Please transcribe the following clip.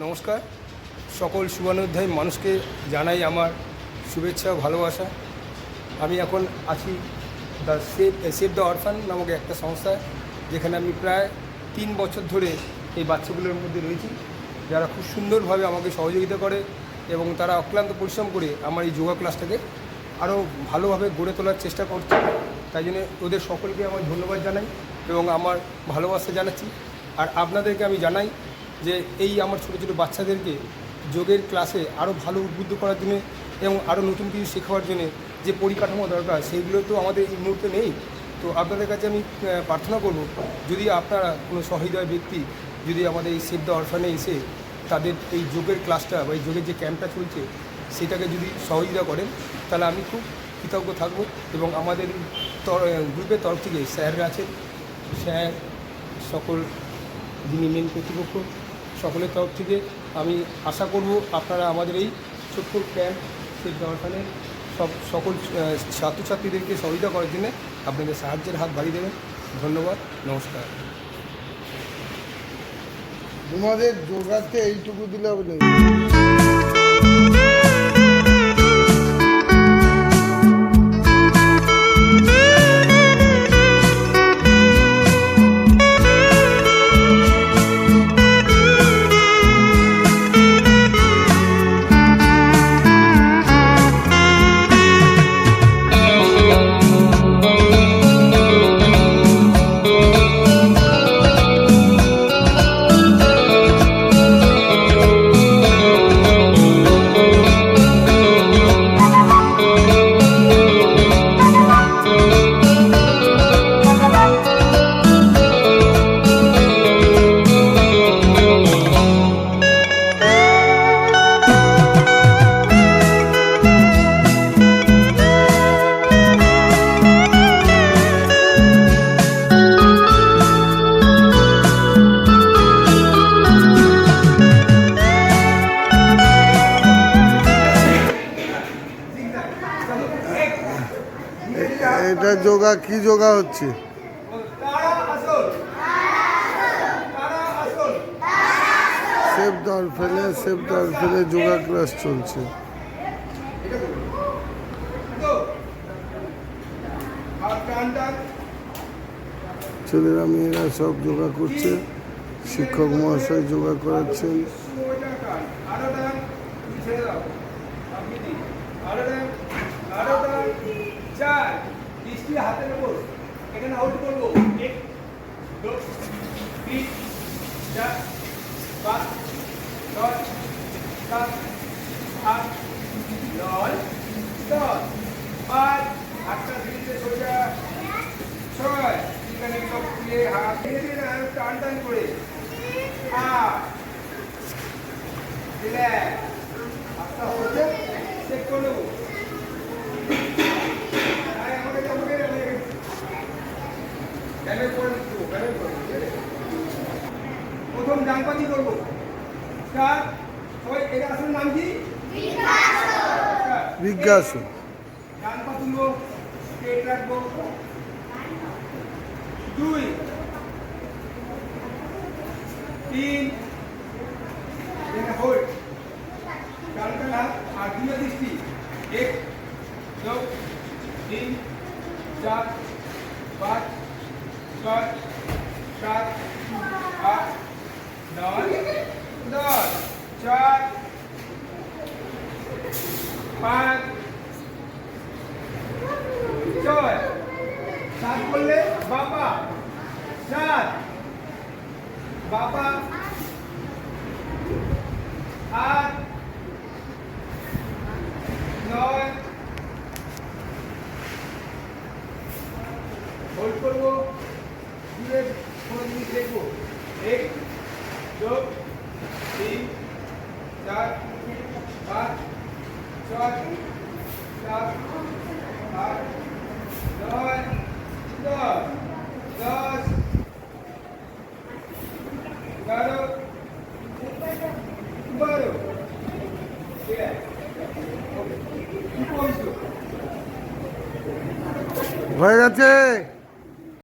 নমস্কার। সকল শুভানুধ্যায়ী মানুষকে জানাই আমার শুভেচ্ছা ও ভালোবাসা। আমি এখন আছি দ্য সেভ দ্য অরফান নামক একটা সংস্থায়, যেখানে আমি প্রায় 3 বছর ধরে এই বাচ্চাগুলোর মধ্যে রয়েছি, যারা খুব সুন্দরভাবে আমাকে সহযোগিতা করে এবং তারা অক্লান্ত পরিশ্রম করে আমার এই যোগা ক্লাসটাকে আরও ভালোভাবে গড়ে তোলার চেষ্টা করছে। তাই জন্য ওদের সকলকে আমার ধন্যবাদ জানাই এবং আমার ভালোবাসা জানাচ্ছি। আর আপনাদেরকে আমি জানাই যে এই আমার ছোটো ছোটো বাচ্চাদেরকে যোগের ক্লাসে আরও ভালো উদ্বুদ্ধ করার জন্য এবং আরও নতুন কিছু শেখাবার জন্য যে পরিকাঠামো দরকার, সেইগুলো তো আমাদের এই মুহূর্তে নেই। তো আপনাদের কাছে আমি প্রার্থনা করব, যদি আপনারা কোনো সহৃদয় ব্যক্তি যদি আমাদের এই সেভ দ্য অরফানে এসে তাদের এই যোগের ক্লাসটা বা এই যোগের যে ক্যাম্পটা চলছে সেটাকে যদি সহযোগিতা করেন, তাহলে আমি খুব কৃতজ্ঞ থাকব। এবং আমাদের গ্রুপের তরফ থেকে স্যাররা আছেন, স্যার সকল যিনি মেন কর্তৃপক্ষ, সকলের তরফ থেকে আমি আশা করব আপনারা আমাদের এই ছোট্ট ক্যাম্প সেভ দ্য অরফানের সকল ছাত্রছাত্রীদেরকে সহযোগিতা করার জন্য আপনাদের সাহায্যের হাত বাড়িয়ে দেবেন। ধন্যবাদ, নমস্কার। তোমাদের যোগাতে এইটুকু দিলে হবে না। এটা যোগা কি যোগা হচ্ছে? সেভ দ্য অরফানে যোগা ক্লাস চলছে। ছেলেরা মেয়েরা সব যোগা করছে, শিক্ষক মহাশয় যোগা করাচ্ছেন। হাতের উপর এখানে আউট করবো। 1 2 3 4 5 6 7 8 9 10 5 হাতটা ধীরে সোজা 6 এখানে সব দিয়ে হাত ধীরে ধীরে টান টান করে 8 রিল্যাক্স হাতটা হচ্ছে চেক করে নেবো। প্রথম ডানপাতি করবো। স্টার্ট। সবাই এই আসনের নাম কি? বিজ্ঞাসন। ডান পা তুলবো, স্ট্রেট রাখবো। 2 3 এখানে হোল্ড। ডানটা হাত আর দুটো দৃষ্টি। 1 2 3 4 5 6 7 8 9 10 4 5 6 7 করলে বাবা 7 বাবা 8 9 হোল্ড করবো। দূরে কোনো জিনিস দেখবো। 1 2 3 4 5 6 7 8 9 10 10 11 12 ঠিক আছে। হয়ে গেছে।